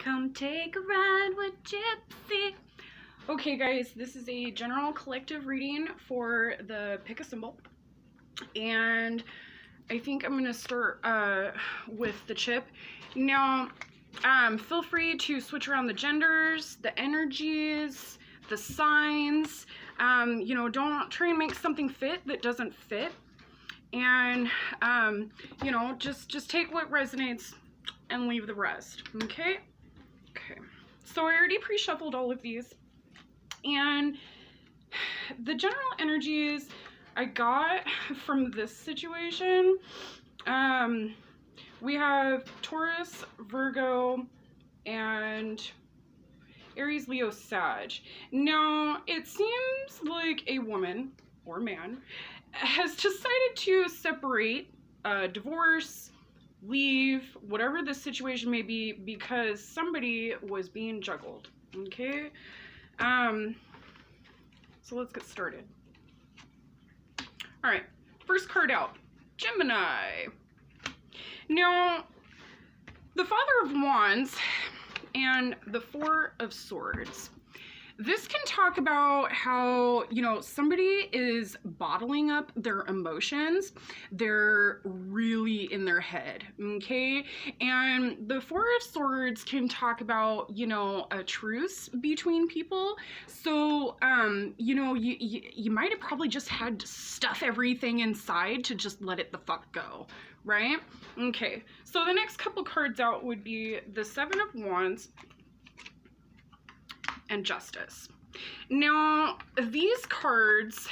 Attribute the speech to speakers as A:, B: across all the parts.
A: Come take a ride with Gypsy. Okay guys, this is a general collective reading for the pick a symbol. And I think I'm gonna start with the chip. Now, feel free to switch around the genders, the energies, the signs. Don't try and make something fit that doesn't fit. And just take what resonates and leave the rest. Okay. So I already pre-shuffled all of these, and the general energies I got from this situation, we have Taurus, Virgo, and Aries, Leo, Sag. Now, it seems like a woman or man has decided to separate, divorce, leave, whatever the situation may be, because somebody was being juggled. Okay? So let's get started. Alright, first card out, Gemini. Now, the Father of Wands and the Four of Swords. This can talk about how, somebody is bottling up their emotions. They're really in their head, okay? And the Four of Swords can talk about, a truce between people. So, you might have probably just had to stuff everything inside to just let it the fuck go, right? Okay, so the next couple cards out would be the Seven of Wands and Justice. Now, these cards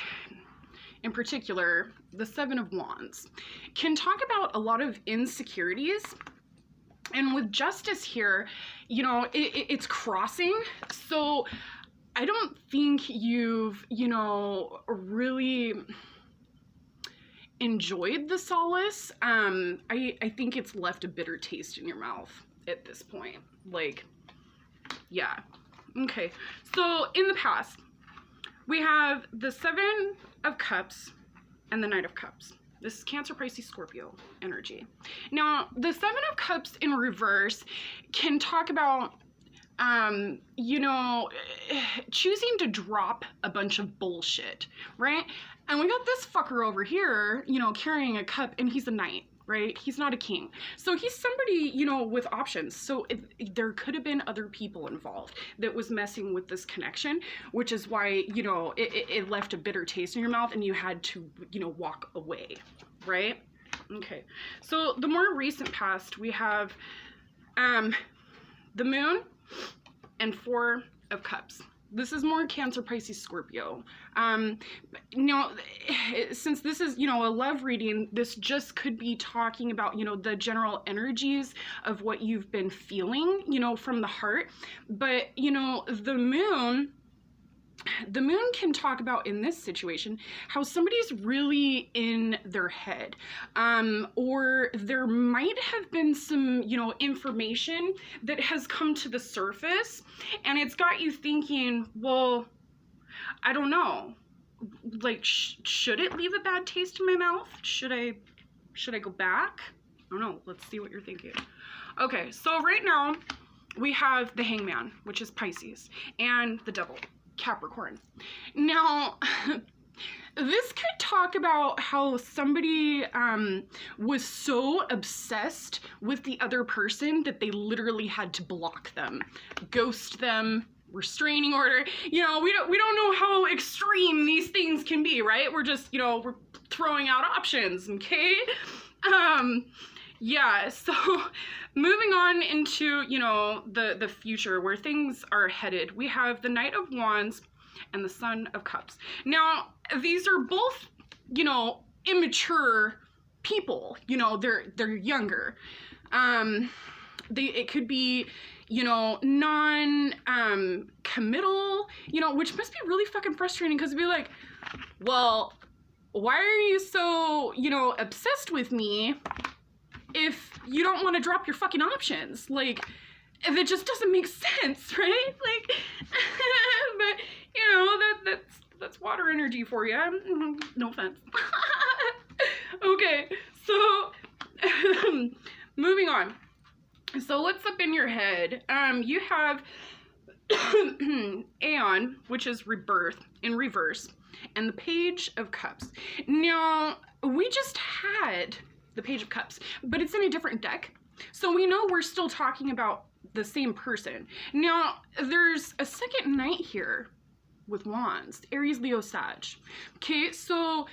A: in particular, the Seven of Wands, can talk about a lot of insecurities. And with Justice here, it's crossing. So I don't think you've, really enjoyed the solace. I think it's left a bitter taste in your mouth at this point. Yeah. Okay, so in the past, we have the Seven of Cups and the Knight of Cups. This is Cancer, Pisces, Scorpio energy. Now, the Seven of Cups in reverse can talk about, choosing to drop a bunch of bullshit, right? And we got this fucker over here, carrying a cup, and he's a knight. Right? He's not a king. So he's somebody, with options. So there could have been other people involved that was messing with this connection, which is why, it left a bitter taste in your mouth and you had to, walk away, right? Okay. So the more recent past, we have the Moon and Four of Cups. This is more Cancer, Pisces, Scorpio. Since this is, a love reading, this just could be talking about, the general energies of what you've been feeling, from the heart. But, the moon can talk about in this situation how somebody's really in their head, or there might have been some, information that has come to the surface, and it's got you thinking, well, I don't know, should it leave a bad taste in my mouth? Should I go back? I don't know. Let's see what you're thinking. Okay, so right now we have the Hangman, which is Pisces, and the Devil, Capricorn. Now, this could talk about how somebody was so obsessed with the other person that they literally had to block them, ghost them, restraining order. We don't know how extreme these things can be, right? We're just, we're throwing out options, okay? Yeah, so moving on into, the future where things are headed, we have the Knight of Wands and the Son of Cups. Now, these are both, immature people, they're younger. It could be, non-committal, which must be really fucking frustrating, because it'd be like, well, why are you so, obsessed with me if you don't want to drop your fucking options? If it just doesn't make sense, right? But, that's water energy for you. No offense. Okay, so moving on. So what's up in your head? You have Aeon, which is rebirth in reverse, and the Page of Cups. Now, we just had the Page of Cups, but it's in a different deck. So we know we're still talking about the same person. Now, there's a second knight here with wands, Aries, Leo, Sag. Okay, so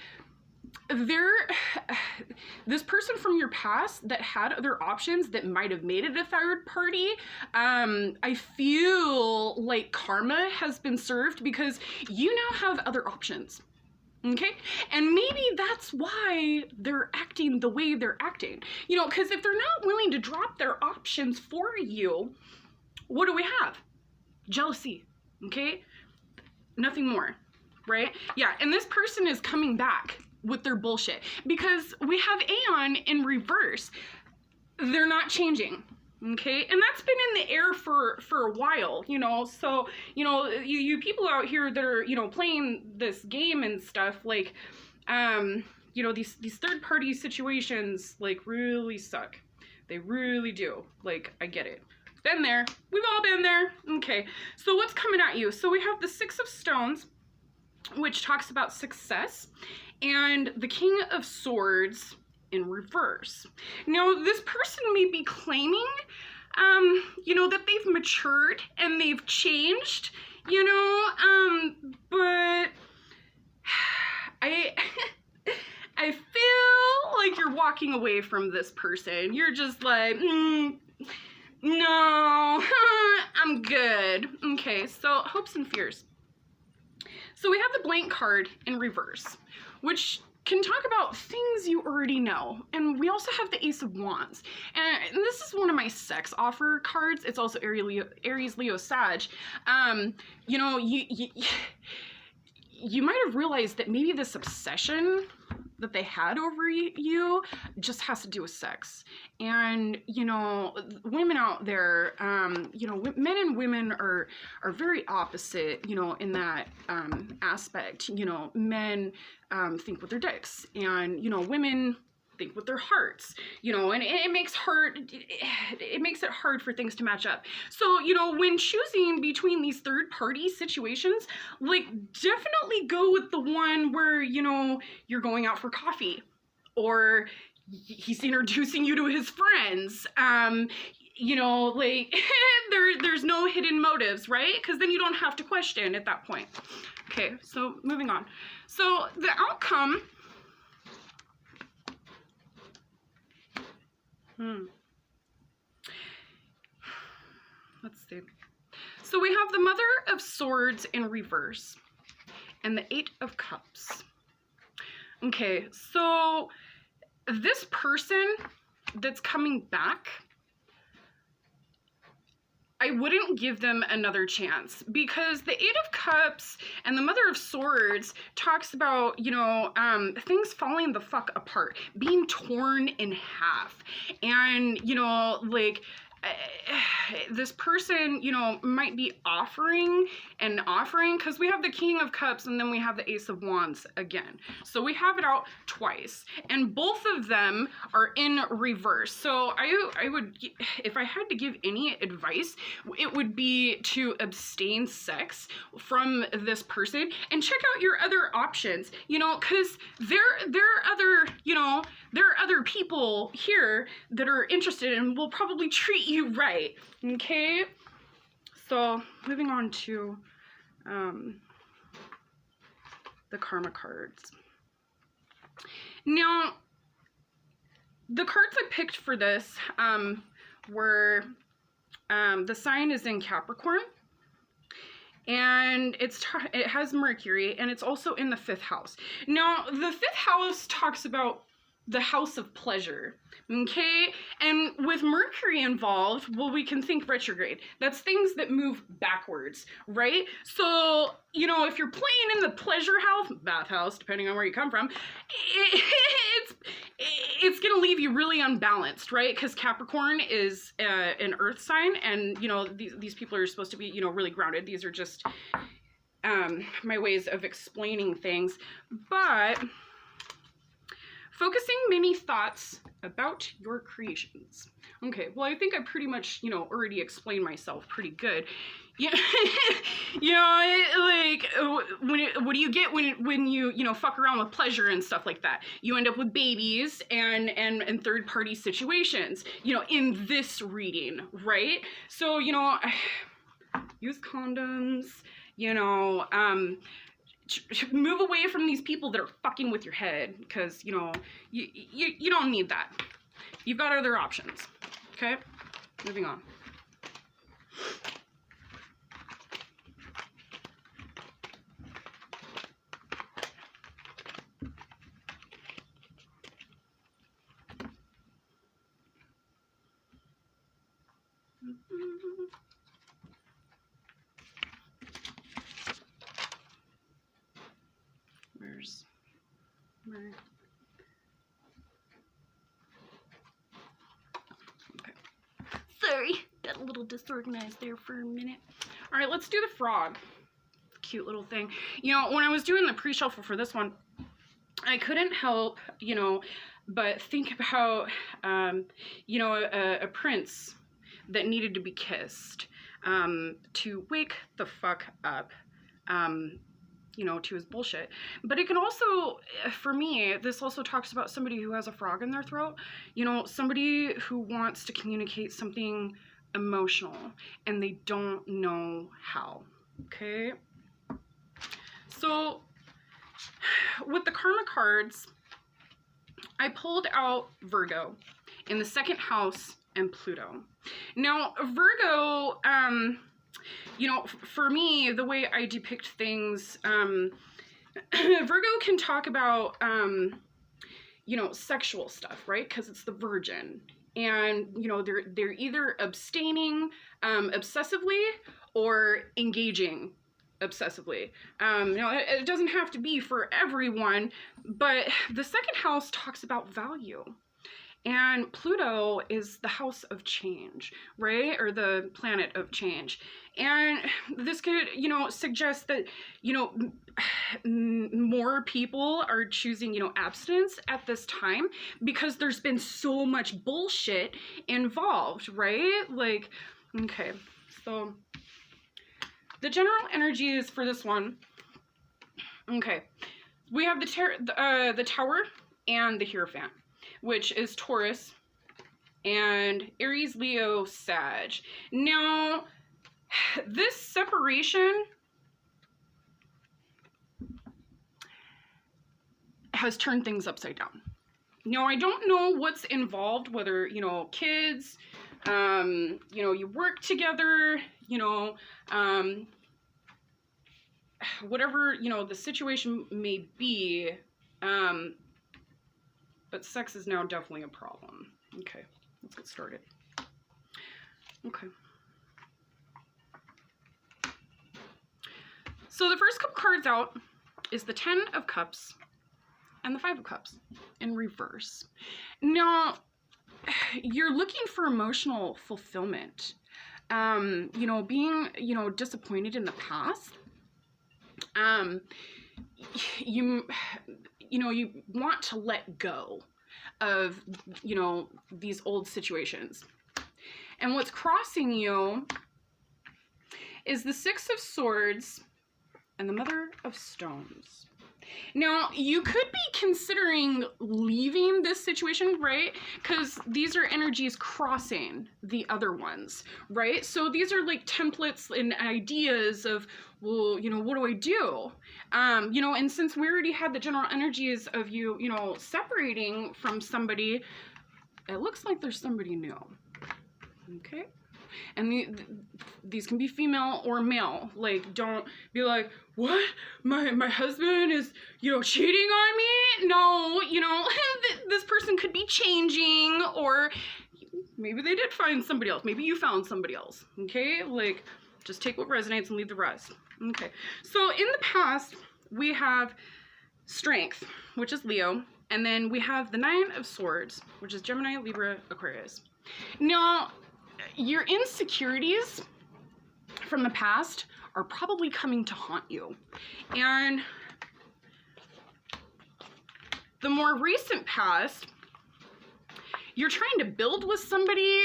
A: this person from your past that had other options that might have made it a third party, I feel like karma has been served because you now have other options. Okay, and maybe that's why they're acting the way they're acting, you know, because if they're not willing to drop their options for you, what do we have? Jealousy. Okay, nothing more, right? Yeah, and this person is coming back with their bullshit because we have Aeon in reverse. They're not changing. Okay, and that's been in the air for a while, you know. So, you know, you people out here that are, you know, playing this game and stuff, like, you know, these third party situations like really suck. They really do. Like, I get it. Been there. We've all been there. Okay, so what's coming at you? So we have the Six of Stones, which talks about success, and the King of Swords in reverse. Now, this person may be claiming, you know, that they've matured and they've changed, you know, but I feel like you're walking away from this person. You're just like, no, I'm good. Okay, so hopes and fears. So we have the blank card in reverse, which can talk about things you already know. And we also have the Ace of Wands. And this is one of my sex offer cards. It's also Aries, Leo, Sag. You know, you might have realized that maybe this obsession that they had over you just has to do with sex. And, you know, women out there, you know, men and women are very opposite, you know, in that aspect. You know, men think with their dicks, and, you know, women think with their hearts, you know, and it makes it hard for things to match up. So, you know, when choosing between these third party situations, like, definitely go with the one where, you know, you're going out for coffee, or he's introducing you to his friends, you know, like, there's no hidden motives, right? Because then you don't have to question at that point. Okay, so moving on. So the outcome, let's see. So we have the Mother of Swords in reverse and the Eight of Cups. Okay, so this person that's coming back, I wouldn't give them another chance, because the Eight of Cups and the Mother of Swords talks about, you know, things falling the fuck apart, being torn in half. And, you know, like, this person, you know, might be offering, because we have the King of Cups and then we have the Ace of Wands again. So we have it out twice, and both of them are in reverse. So I would, if I had to give any advice, it would be to abstain sex from this person and check out your other options, you know, because there are other, you know, there are other people here that are interested and will probably treat you right. Okay, so moving on to the karma cards. Now, the cards I picked for this were, the sign is in Capricorn, and it has Mercury, and it's also in the 5th house. Now, the 5th house talks about the house of pleasure, okay? And with Mercury involved, well, we can think retrograde. That's things that move backwards, right? So, you know, if you're playing in the pleasure house, bathhouse, depending on where you come from, it's gonna leave you really unbalanced, right? Because Capricorn is an earth sign, and, you know, these people are supposed to be, you know, really grounded. These are just my ways of explaining things. But focusing many thoughts about your creations. Okay, well, I think I pretty much, already explained myself pretty good. Yeah, what do you get when you fuck around with pleasure and stuff like that? You end up with babies and third party situations, in this reading, right? So, use condoms, move away from these people that are fucking with your head, because, you don't need that. You've got other options, okay? Moving on. Where? Okay. Sorry, got a little disorganized there for a minute. All right, let's do the frog. Cute little thing. When I was doing the pre-shuffle for this one, I couldn't help, but think about, a prince that needed to be kissed to wake the fuck up, to his bullshit. But it can also, for me, this also talks about somebody who has a frog in their throat, somebody who wants to communicate something emotional and they don't know how, okay? So, with the karma cards, I pulled out Virgo in the second house and Pluto. Now, Virgo, for me, the way I depict things, Virgo can talk about, sexual stuff, right? Because it's the Virgin. And, they're either abstaining obsessively or engaging obsessively. It doesn't have to be for everyone, but the second house talks about value. And Pluto is the house of change, right? Or the planet of change. And this could, suggest that, more people are choosing, abstinence at this time because there's been so much bullshit involved, right? Like, okay, so the general energies for this one, okay, we have the Tower and the Hierophant, which is Taurus and Aries, Leo, Sag. Now, this separation has turned things upside down. Now, I don't know what's involved, whether, kids, you work together, whatever, the situation may be, but sex is now definitely a problem. Okay, let's get started. Okay. So the first couple cards out is the 10 of Cups and the 5 of Cups in reverse. Now, you're looking for emotional fulfillment. Being, disappointed in the past. You want to let go of, these old situations. And what's crossing you is the 6 of Swords and the Mother of Stones. Now, you could be considering leaving this situation, right? Because these are energies crossing the other ones, right? So these are like templates and ideas of, well, what do I do? And since we already had the general energies of you, separating from somebody, it looks like there's somebody new, okay? And these can be female or male. Like, don't be like, what? My husband is, cheating on me? No, this person could be changing, or maybe they did find somebody else. Maybe you found somebody else, okay? Like, just take what resonates and leave the rest. Okay, so in the past, we have Strength, which is Leo, and then we have the 9 of Swords, which is Gemini, Libra, Aquarius. Now, your insecurities from the past are probably coming to haunt you. And the more recent past, you're trying to build with somebody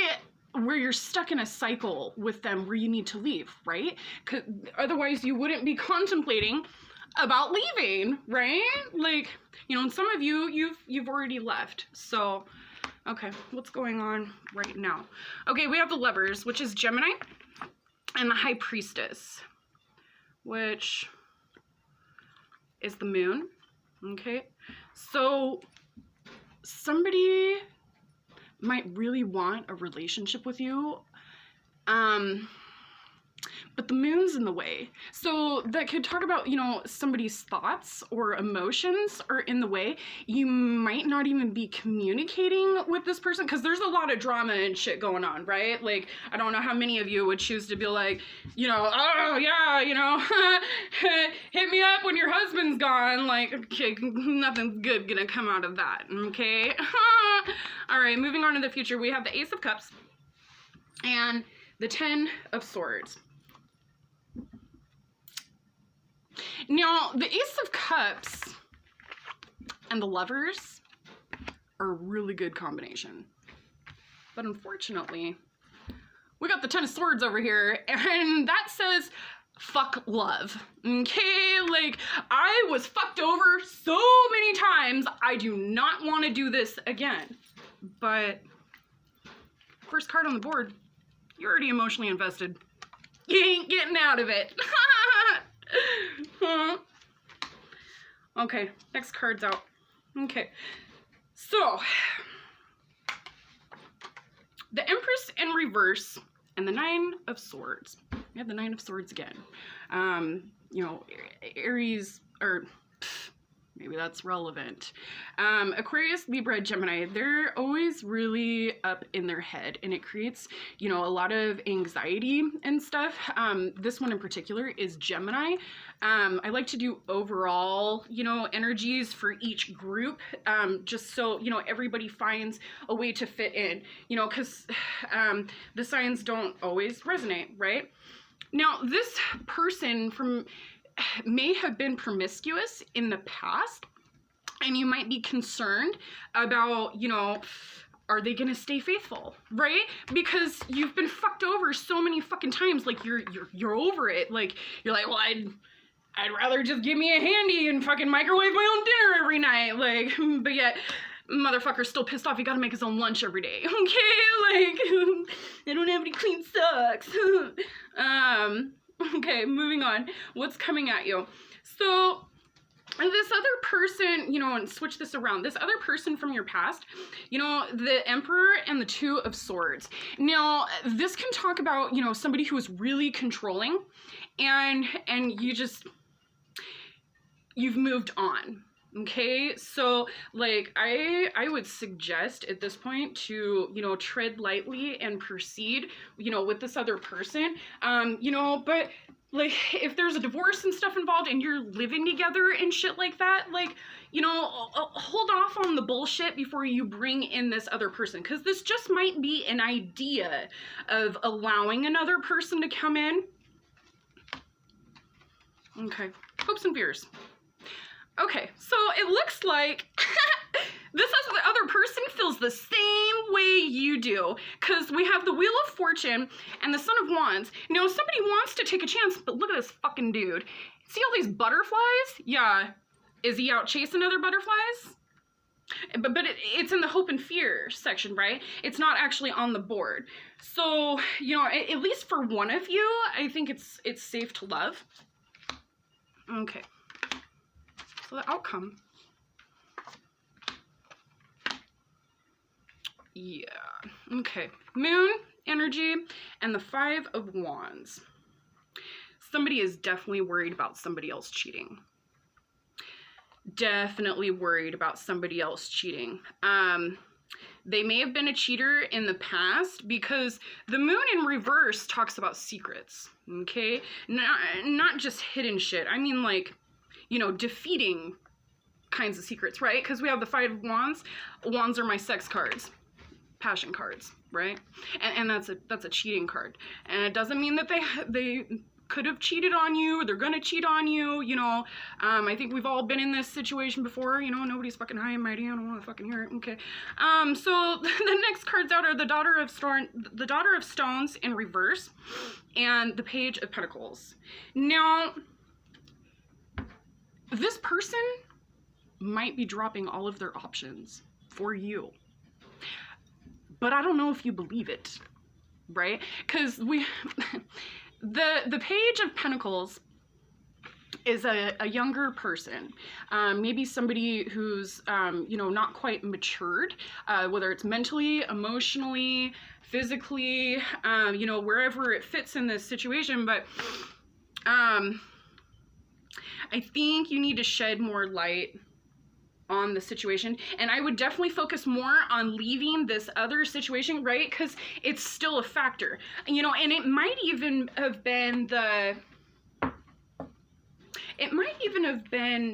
A: where you're stuck in a cycle with them where you need to leave, right? 'Cause otherwise you wouldn't be contemplating about leaving, right? Like, you know, and some of you've already left. So, okay, what's going on right now? Okay, we have the Lovers, which is Gemini, and the High Priestess, which is the Moon. Okay, so somebody might really want a relationship with you, but the Moon's in the way. So that could talk about, you know, somebody's thoughts or emotions are in the way. You might not even be communicating with this person because there's a lot of drama and shit going on, right? Like, I don't know how many of you would choose to be like, you know, oh yeah, you know, hit me up when your husband's gone. Like, okay, nothing's good gonna come out of that, okay? All right, moving on to the future, we have the Ace of Cups and the Ten of Swords. Now, the Ace of Cups and the Lovers are a really good combination. But unfortunately, we got the Ten of Swords over here, and that says, fuck love. Okay, like, I was fucked over so many times, I do not want to do this again. But, first card on the board, you're already emotionally invested. You ain't getting out of it. Okay, next card's out. Okay, so the Empress in reverse and the Nine of Swords. We have the Nine of Swords again. You know, Aries, or maybe that's relevant. Aquarius, Libra, Gemini, they're always really up in their head, and it creates, you know, a lot of anxiety and stuff. This one in particular is Gemini. I like to do overall, you know, energies for each group, just so, you know, everybody finds a way to fit in, you know, because the signs don't always resonate, right? Now, this person may have been promiscuous in the past, and you might be concerned about, you know, are they gonna stay faithful, right? Because you've been fucked over so many fucking times, like you're over it. Like, you're like, well, I'd rather just give me a handy and fucking microwave my own dinner every night, like, but yet motherfucker's still pissed off he gotta make his own lunch every day, okay? Like, I don't have any clean socks. Okay, moving on. What's coming at you? So, this other person, you know, and switch this around. This other person from your past, you know, the Emperor and the Two of Swords. Now, this can talk about, you know, somebody who is really controlling, and you've moved on. Okay, so like I would suggest at this point to, you know, tread lightly and proceed, you know, with this other person, you know, but like if there's a divorce and stuff involved and you're living together and shit like that, like, you know, hold off on the bullshit before you bring in this other person, because this just might be an idea of allowing another person to come in. Okay, hopes and fears. Okay, so it looks like this other person feels the same way you do, because we have the Wheel of Fortune and the Son of Wands. Now, somebody wants to take a chance, but look at this fucking dude. See all these butterflies? Yeah. Is he out chasing other butterflies? But it's in the hope and fear section, right? It's not actually on the board. So, you know, at least for one of you, I think it's safe to love. Okay. So the outcome. Yeah. Okay. Moon energy and the Five of Wands. Somebody is definitely worried about somebody else cheating. Definitely worried about somebody else cheating. They may have been a cheater in the past, because the Moon in reverse talks about secrets. Okay? Not just hidden shit. I mean, like, you know, defeating kinds of secrets, right? Because we have the Five of Wands. Wands are my sex cards, passion cards, right? And that's a cheating card. And it doesn't mean that they could have cheated on you, they're gonna cheat on you, you know. I think we've all been in this situation before, you know, nobody's fucking high and mighty, I don't wanna fucking hear it, okay. So the next cards out are the Daughter of Stones in reverse, and the Page of Pentacles. Now, this person might be dropping all of their options for you, but I don't know if you believe it, right? Because the Page of Pentacles is a younger person, maybe somebody who's, you know, not quite matured, whether it's mentally, emotionally, physically, you know, wherever it fits in this situation. But I think you need to shed more light on the situation, and I would definitely focus more on leaving this other situation, right? Because it's still a factor, you know, and it might even have been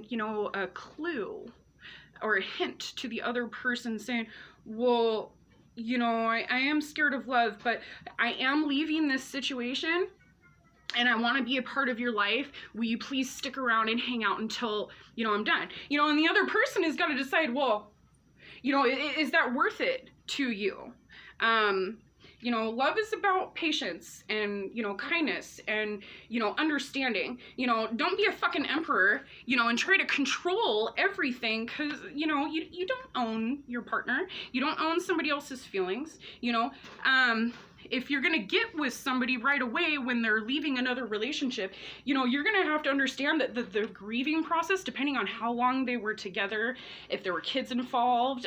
A: you know, a clue or a hint to the other person saying, well, you know, I am scared of love, but I am leaving this situation and I want to be a part of your life. Will you please stick around and hang out until, you know, I'm done? You know, and the other person has got to decide, well, you know, is that worth it to you? You know, love is about patience and, you know, kindness and, you know, understanding. You know, don't be a fucking emperor, you know, and try to control everything, because, you know, you don't own your partner. You don't own somebody else's feelings, you know. If you're going to get with somebody right away when they're leaving another relationship, you know, you're going to have to understand that the grieving process, depending on how long they were together, if there were kids involved,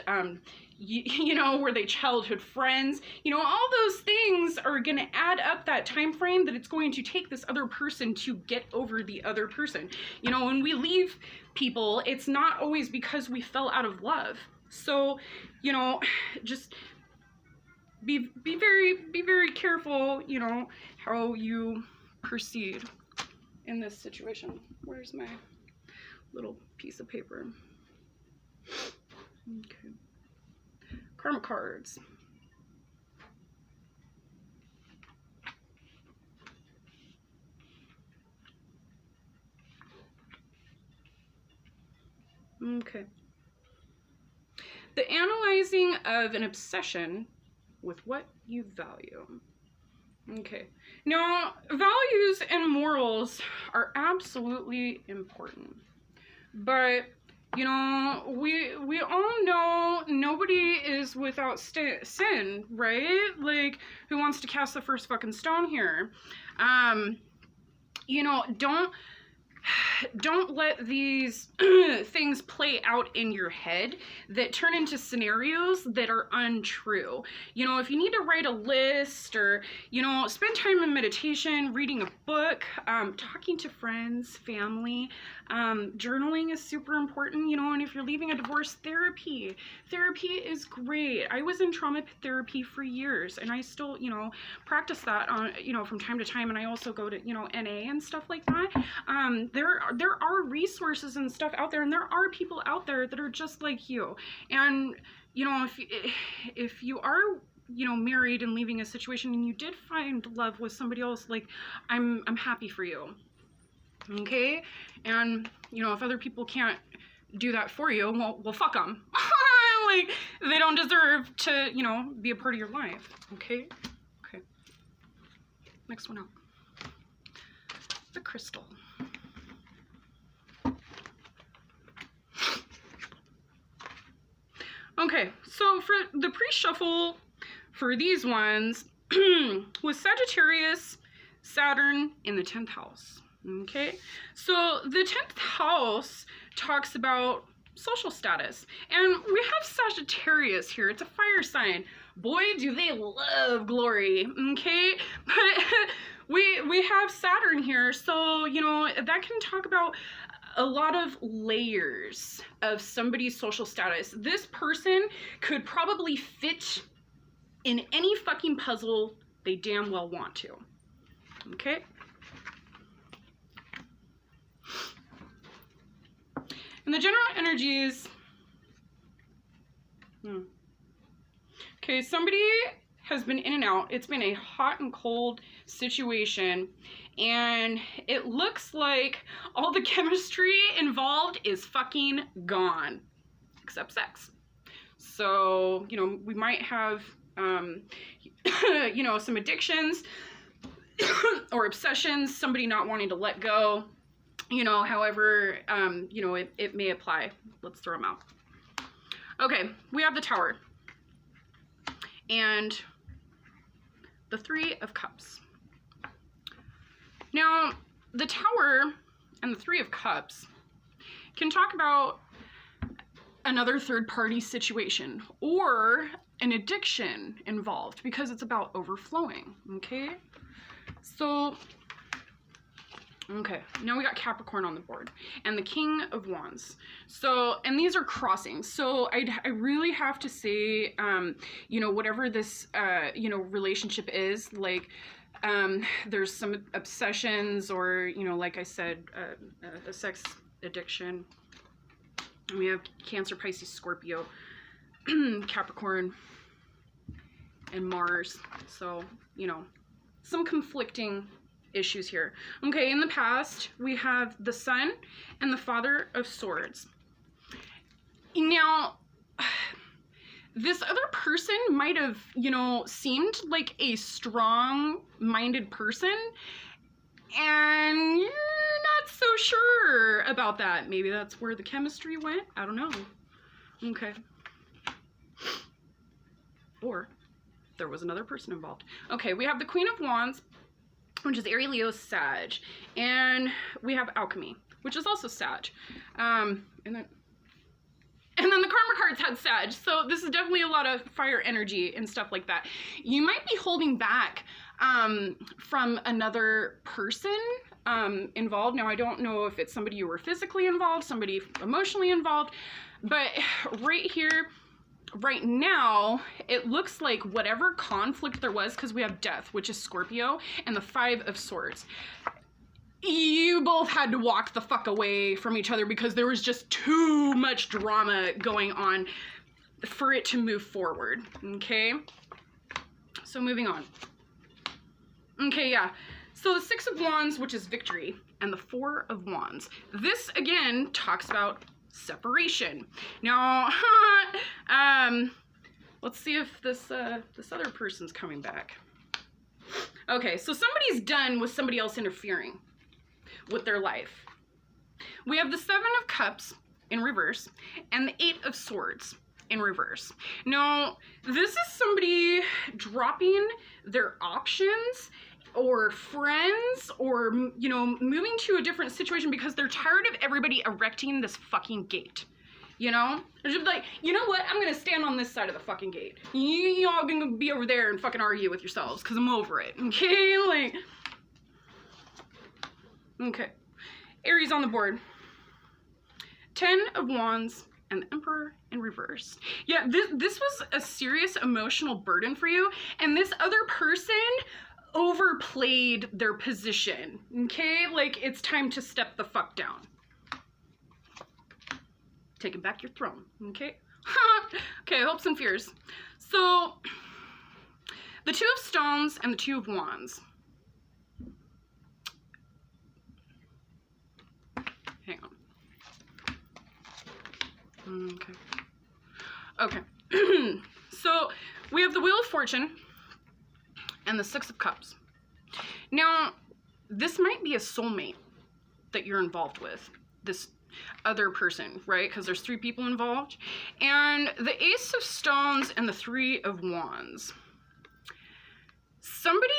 A: you know, were they childhood friends, you know, all those things are going to add up that time frame that it's going to take this other person to get over the other person. You know, when we leave people, it's not always because we fell out of love. So, you know, just be very careful, you know, how you proceed in this situation. Where's my little piece of paper? Okay. Karma cards. Okay. The analyzing of an obsession with what you value. Okay. Now, values and morals are absolutely important, but you know, we all know nobody is without sin, right? Like, who wants to cast the first fucking stone here? You know, don't let these things play out in your head that turn into scenarios that are untrue. You know, if you need to write a list, or, you know, spend time in meditation, reading a book, talking to friends, family, journaling is super important, you know. And if you're leaving a divorce, therapy is great. I was in trauma therapy for years, and I still, you know, practice that on, you know, from time to time. And I also go to, you know, NA and stuff like that. There are resources and stuff out there, and there are people out there that are just like you. And, you know, if you are, you know, married and leaving a situation and you did find love with somebody else, like, I'm happy for you. Okay? And, you know, if other people can't do that for you, well fuck them. Like, they don't deserve to, you know, be a part of your life. Okay? Okay. Next one out. The crystal. Okay, so for the pre-shuffle for these ones was Sagittarius, Saturn in the 10th house. Okay, so the 10th house talks about social status, and we have Sagittarius here. It's a fire sign. Boy, do they love glory. Okay, but we have Saturn here, so, you know, that can talk about a lot of layers of somebody's social status. This person could probably fit in any fucking puzzle they damn well want to. Okay? And the general energies. Okay, somebody has been in and out. It's been a hot and cold situation, and it looks like all the chemistry involved is fucking gone, except sex. So, you know, we might have, you know, some addictions or obsessions, somebody not wanting to let go, you know, however, you know, it may apply. Let's throw them out. Okay, we have the Tower and the Three of Cups. Now, the Tower and the Three of Cups can talk about another third-party situation or an addiction involved because it's about overflowing, okay? So, okay, now we got Capricorn on the board and the King of Wands. So, and these are crossings. So I really have to say, you know, whatever this, you know, relationship is, like, there's some obsessions or, you know, like I said, a sex addiction. We have Cancer, Pisces, Scorpio, Capricorn, and Mars. So, you know, some conflicting issues here. Okay, in the past, we have the Sun and the Father of Swords. Now, this other person might have, you know, seemed like a strong-minded person, and you're not so sure about that. Maybe that's where the chemistry went. I don't know. Okay. Or there was another person involved. Okay, we have the Queen of Wands, which is Aries, Leo, Sag. And we have Alchemy, which is also Sag. And then the Karma cards had Sag. So this is definitely a lot of fire energy and stuff like that. You might be holding back from another person involved. Now, I don't know if it's somebody you were physically involved, somebody emotionally involved, but right here, right now, it looks like whatever conflict there was, because we have Death, which is Scorpio, and the Five of Swords. You both had to walk the fuck away from each other because there was just too much drama going on for it to move forward, okay? So moving on. Okay, yeah. So the Six of Wands, which is victory, and the Four of Wands. This, again, talks about separation. Now, let's see if this other person's coming back. Okay, so somebody's done with somebody else interfering with their life. We have the Seven of Cups in reverse and the Eight of Swords in reverse. Now, this is somebody dropping their options or friends or, you know, moving to a different situation because they're tired of everybody erecting this fucking gate. You know? They're just like, you know what? I'm gonna stand on this side of the fucking gate. You all gonna be over there and fucking argue with yourselves because I'm over it. Okay? Like, okay. Aries on the board. 10 of Wands and the Emperor in reverse. Yeah, this was a serious emotional burden for you, and this other person overplayed their position, okay? Like, it's time to step the fuck down. Taking back your throne, okay? Okay, hopes and fears. So, the Two of Stones and the Two of Wands. Hang on. Okay. Okay. So, we have the Wheel of Fortune and the Six of Cups. Now, this might be a soulmate that you're involved with, this other person, right? Because there's 3 people involved. And the Ace of Stones and the Three of Wands. Somebody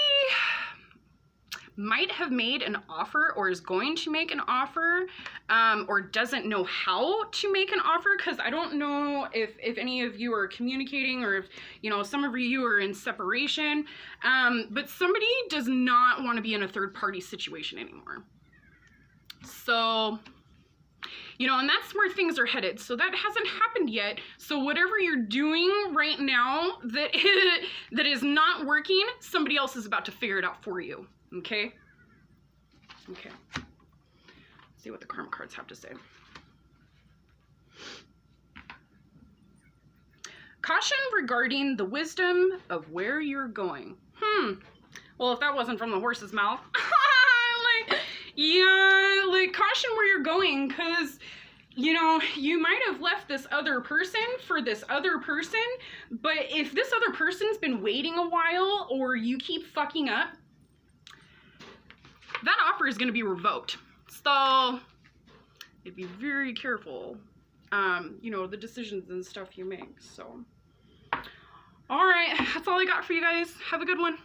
A: might have made an offer or is going to make an offer or doesn't know how to make an offer, because I don't know if any of you are communicating or if, you know, some of you are in separation, but somebody does not want to be in a third-party situation anymore. So, you know, and that's where things are headed. So that hasn't happened yet. So whatever you're doing right now that is not working, somebody else is about to figure it out for you. Okay? Okay. Let's see what the karma cards have to say. Caution regarding the wisdom of where you're going. Well, if that wasn't from the horse's mouth. Like, yeah, like, caution where you're going, because, you know, you might have left this other person for this other person, but if this other person's been waiting a while, or you keep fucking up, that offer is going to be revoked. So, be very careful, you know, the decisions and stuff you make. So, all right, that's all I got for you guys. Have a good one.